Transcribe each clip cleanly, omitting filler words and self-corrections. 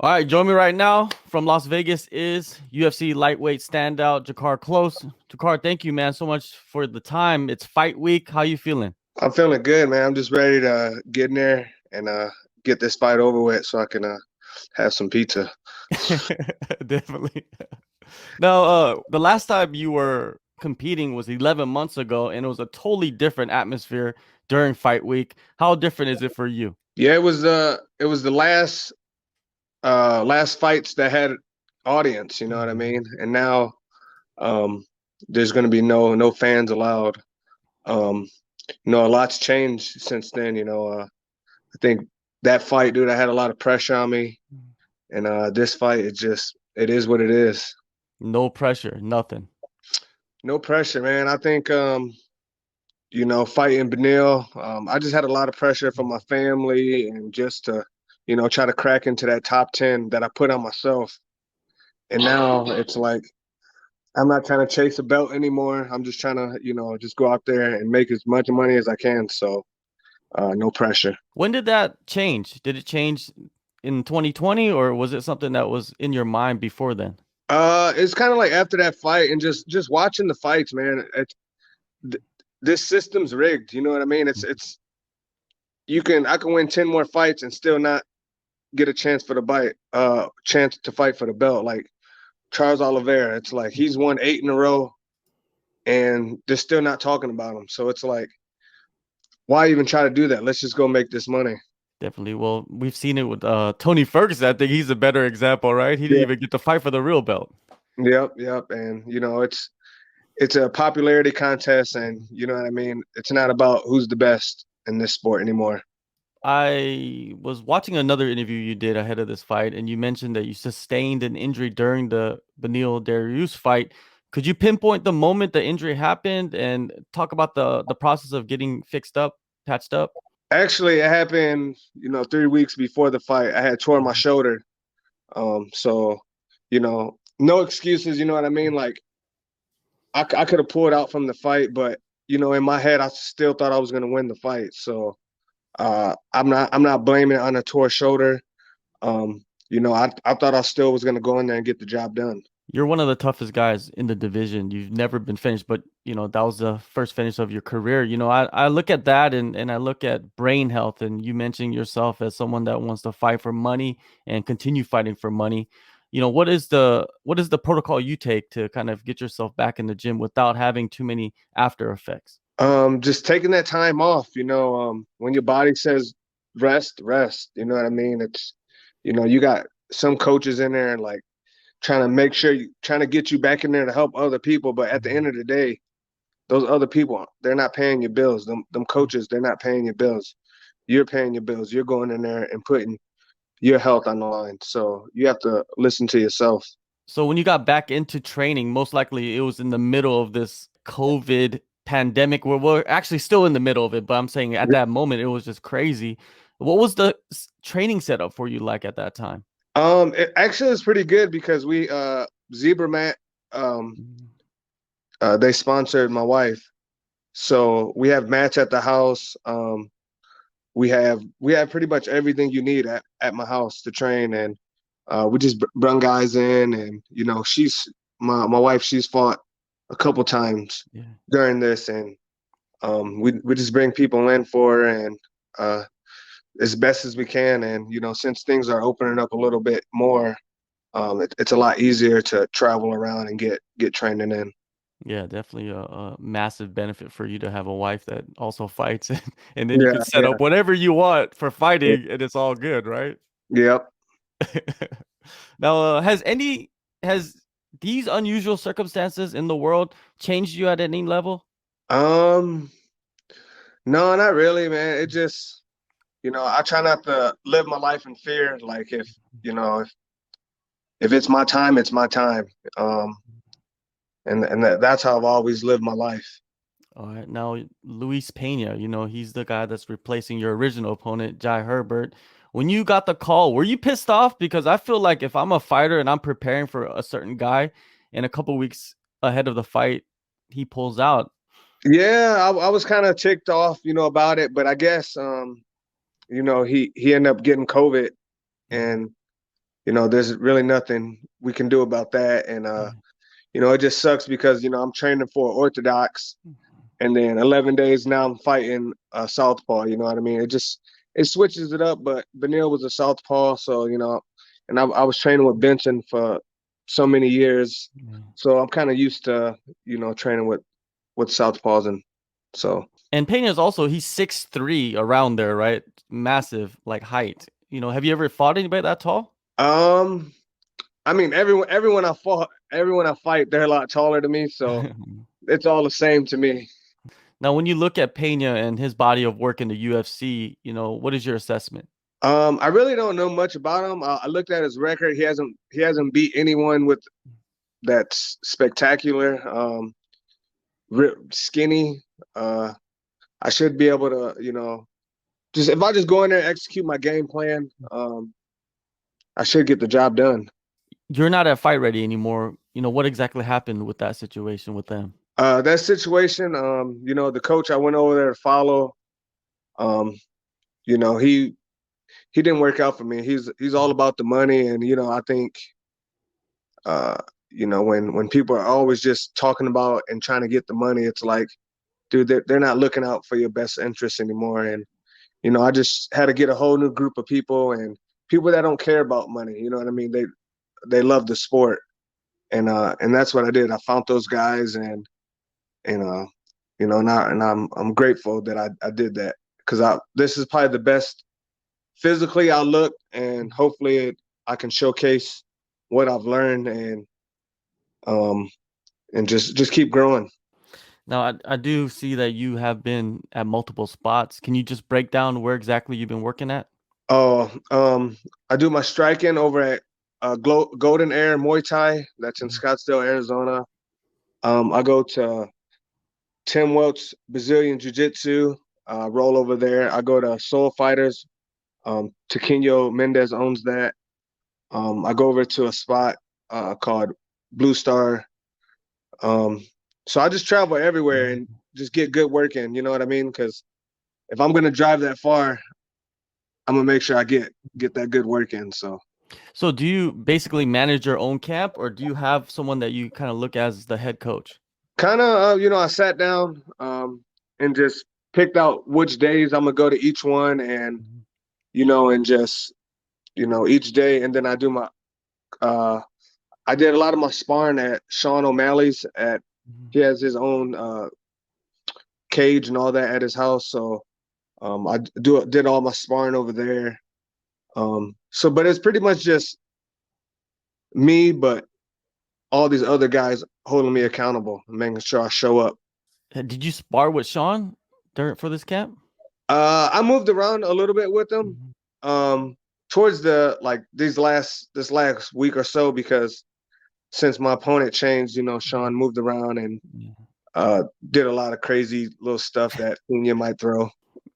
All right, join me right now from Las Vegas is UFC lightweight standout Drakkar Klose. Drakkar, thank you, man, so much for the time. It's fight week. How you feeling? I'm feeling good, man. I'm just ready to get in there and get this fight over with so I can have some pizza. Definitely. Now, the last time you were competing was 11 months ago, and it was a totally different atmosphere during fight week. How different is it for you? Yeah, it was the last fights that had audience, you know what I mean? And now um there's gonna be no fans allowed. Um a lot's changed since then, I think that fight, dude, I had a lot of pressure on me. And this fight, it is what it is. No pressure, nothing. No pressure, man. I think fighting Benil, I just had a lot of pressure from my family and just to, try to crack into that top 10 that I put on myself. And now it's like, I'm not trying to chase a belt anymore. I'm just trying to, just go out there and make as much money as I can. So, no pressure. When did that change? Did it change in 2020, or was it something that was in your mind before then? It's kind of like after that fight and just watching the fights, man. This system's rigged. You know what I mean? It's I can win 10 more fights and still not get a chance to fight for the belt. Like Charles Oliveira, it's like he's won 8 in a row and they're still not talking about him. So it's like, why even try to do that? Let's just go make this money. Definitely. Well, we've seen it with Tony Ferguson. I think he's a better example, right? He didn't Yeah. even get to fight for the real belt. Yep. And it's a popularity contest, and you know what I mean? It's not about who's the best in this sport anymore. I was watching another interview you did ahead of this fight, and you mentioned that you sustained an injury during the Beneil Dariush fight. Could you pinpoint the moment the injury happened and talk about the process of getting fixed up, patched up? Actually, it happened, 3 weeks before the fight. I had torn my shoulder. So, no excuses, you know what I mean? Like I could have pulled out from the fight, but in my head, I still thought I was going to win the fight. So I'm not blaming it on a tore shoulder. I thought I still was going to go in there and get the job done. You're one of the toughest guys in the division. You've never been finished, but that was the first finish of your career. I look at that and I look at brain health, and you mentioned yourself as someone that wants to fight for money and continue fighting for money. What is the protocol you take to kind of get yourself back in the gym without having too many after effects? Just taking that time off, when your body says rest, rest. You know what I mean? You got some coaches in there and like trying to get you back in there to help other people. But at the end of the day, those other people, they're not paying your bills. Them coaches, they're not paying your bills. You're paying your bills. You're going in there and putting your health on the line. So you have to listen to yourself. So when you got back into training, most likely it was in the middle of this COVID pandemic where we're actually still in the middle of it, but I'm saying at that moment it was just crazy. What was the training setup for you like at that time? It actually is pretty good because we Zebra Mat, they sponsored my wife. So we have mats at the house. We have pretty much everything you need at my house to train, and we just bring guys in, and she's my wife. She's fought a couple times Yeah. during this, and we just bring people in for her, and as best as we can. And since things are opening up a little bit more, it's a lot easier to travel around and get training in. Yeah, definitely a massive benefit for you to have a wife that also fights and then you can Yeah, set yeah, up whatever you want for yeah. fighting and it's all good, right? Yep. Now, has these unusual circumstances in the world changed you at any level? Um, no, not really, man. It just, I try not to live my life in fear. Like if it's my time, it's my time. Um, and that's how I've always lived my life. All right. Now, Luis Pena, he's the guy that's replacing your original opponent, Jai Herbert. When you got the call, were you pissed off? Because I feel like if I'm a fighter and I'm preparing for a certain guy and a couple weeks ahead of the fight, he pulls out. Yeah, I was kind of ticked off, about it, but I guess he ended up getting COVID, and there's really nothing we can do about that. And Yeah. it just sucks because I'm training for orthodox, and then 11 days now I'm fighting southpaw. You know what I mean? It switches it up, but Benil was a southpaw, so and I was training with Benson for so many years, Yeah. so I'm kind of used to training with southpaws, and so. And Pena's also he's 6'3", around there, right? Massive like height. Have you ever fought anybody that tall? Um, I mean, everyone I fight, they're a lot taller than me, so it's all the same to me. Now, when you look at Pena and his body of work in the UFC, what is your assessment? I really don't know much about him. I looked at his record. He hasn't beat anyone with that's spectacular. Skinny. I should be able to, just if I just go in there and execute my game plan, I should get the job done. You're not at Fight Ready anymore. What exactly happened with that situation with them? That situation, the coach I went over there to follow, um, he didn't work out for me. He's all about the money, and I think, uh, when people are always just talking about and trying to get the money, it's like, dude, they're not looking out for your best interests anymore. And I just had to get a whole new group of people, and people that don't care about money. You know what I mean? They love the sport, and that's what I did. I found those guys, and I'm grateful that I did that, because this is probably the best physically I look, and hopefully I can showcase what I've learned, um and just keep growing. Now, I do see that you have been at multiple spots. Can you just break down where exactly you've been working at? Oh, I do my striking over at Golden Air Muay Thai. That's in Mhm. Scottsdale, Arizona. I go to Tim Welch Brazilian Jiu Jitsu. Roll over there. I go to Soul Fighters. Taquinho Mendez owns that. I go over to a spot called Blue Star. Um, so I just travel everywhere and just get good work in. You know what I mean? Because if I'm gonna drive that far, I'm gonna make sure I get that good work in. So So do you basically manage your own camp, or do you have someone that you kind of look as the head coach? kind of, I sat down and just picked out which days I'm gonna go to each one, and Mhm. and just each day, and then uh, I did a lot of my sparring at Sean OMalley's. Mhm. He has his own cage and all that at his house, so I did all my sparring over there. But it's pretty much just me, but all these other guys holding me accountable and making sure I show up. Did you spar with Sean during for this camp? I moved around a little bit with them Mhm. um, towards this last week or so, because since my opponent changed, Sean moved around and Yeah. uh, did a lot of crazy little stuff that Pena might throw.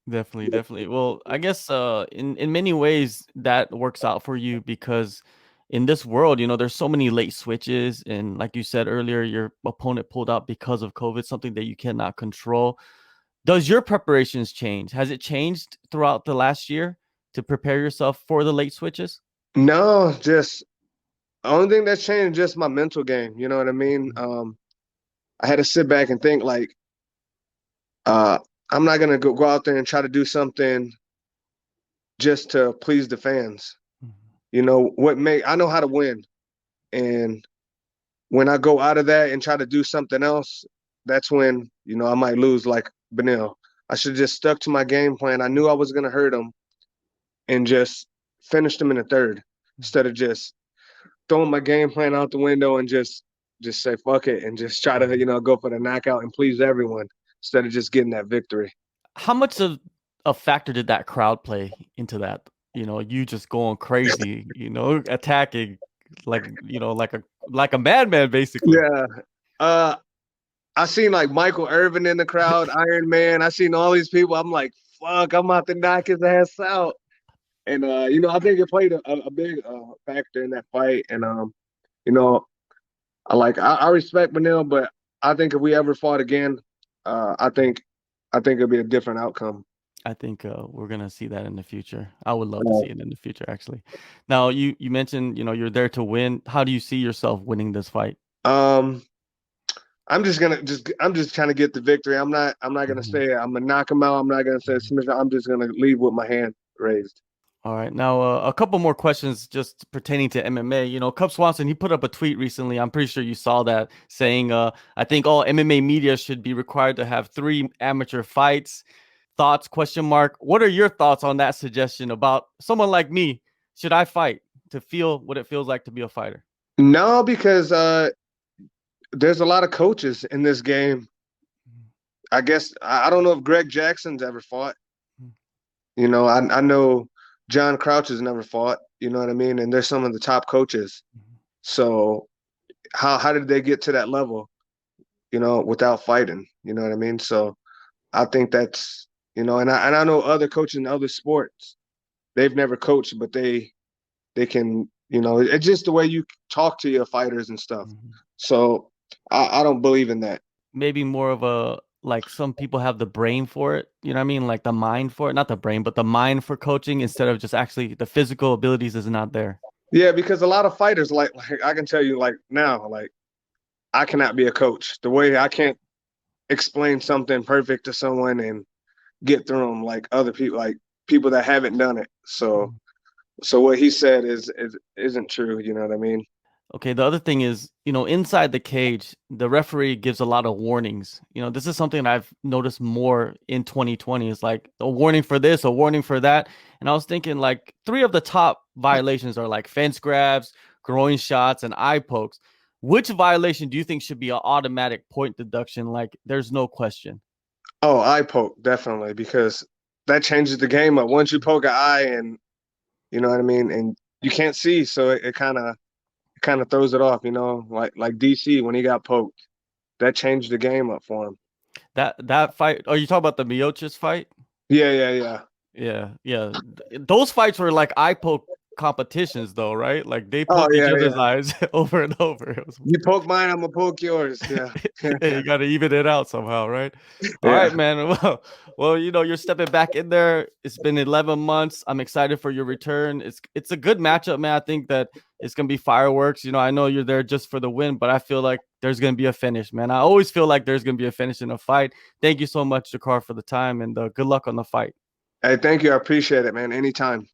Definitely, definitely. Well, I guess in many ways that works out for you because in this world, there's so many late switches, and like you said earlier, your opponent pulled out because of COVID, something that you cannot control. Does your preparations change? Has it changed throughout the last year to prepare yourself for the late switches? No, just the only thing that's changed is just my mental game. You know what I mean? Mhm. I had to sit back and think, like, uh, I'm not gonna go out there and try to do something just to please the fans. I know how to win, and when I go out of that and try to do something else, that's when I might lose, like Benil. I should have just stuck to my game plan. I knew I was gonna hurt him, and just finished him in the third, instead of just throwing my game plan out the window and just say fuck it and just try to go for the knockout and please everyone, instead of just getting that victory. How much of a factor did that crowd play into that? You just going crazy, attacking like a madman, basically. Yeah. Uh, I seen like Michael Irvin in the crowd, Iron Man. I seen all these people. I'm like, fuck, I'm about to knock his ass out. And I think it played a big factor in that fight. And you know, I respect Manil, but I think if we ever fought again, I think it'll be a different outcome. I think we're gonna see that in the future. I would love to Uh, see it in the future, actually. Now, you mentioned, you're there to win. How do you see yourself winning this fight? Um, I'm just trying to get the victory. I'm not gonna Mhm. say I'm gonna knock him out. I'm not gonna say submission. I'm just gonna leave with my hand raised. All right. Now, a couple more questions just pertaining to MMA. Cub Swanson, he put up a tweet recently. I'm pretty sure you saw that saying, I think all MMA media should be required to have 3 amateur fights. Thoughts, question mark. What are your thoughts on that suggestion about someone like me? Should I fight to feel what it feels like to be a fighter? No, because there's a lot of coaches in this game. I guess I don't know if Greg Jackson's ever fought. I know John Crouch has never fought. You know what I mean? And they're some of the top coaches. So how did they get to that level? Without fighting. You know what I mean? So I think that's and I know other coaches in other sports. They've never coached, but they can. It's just the way you talk to your fighters and stuff. Mhm. So I don't believe in that. Maybe more of a like some people have the brain for it, you know what I mean? Like the mind for it, not the brain, but the mind for coaching instead of just actually the physical abilities is not there. Yeah, because a lot of fighters like I can tell you like now like I cannot be a coach. The way I can't explain something perfect to someone and get through them like other people like people that haven't done it. So what he said is isn't true. You know what I mean? Okay, the other thing is, inside the cage, the referee gives a lot of warnings. This is something I've noticed more in 2020 is like a warning for this, a warning for that. And I was thinking like 3 of the top violations are like fence grabs, groin shots, and eye pokes. Which violation do you think should be an automatic point deduction? Like there's no question. Oh, eye poke definitely because that changes the game up. Once you poke an eye and you know what I mean, and you can't see, so it kind of throws it off. Like DC when he got poked, that changed the game up for him. That fight, oh, you talk about the Miocic fight? Yeah, yeah, yeah. Yeah, yeah. Those fights were like eye poke competitions, though, right? Like they Oh poked each yeah, other's yeah. eyes over and over. It was, You poke mine, I'm gonna poke yours. Yeah, yeah, you got to even it out somehow, right? All right, yeah. man. Well, you're stepping back in there. It's been 11 months. I'm excited for your return. It's a good matchup, man. I think that it's gonna be fireworks. I know you're there just for the win, but I feel like there's gonna be a finish, man. I always feel like there's gonna be a finish in a fight. Thank you so much, Drakkar, for the time, and good luck on the fight. Hey, thank you. I appreciate it, man. Anytime.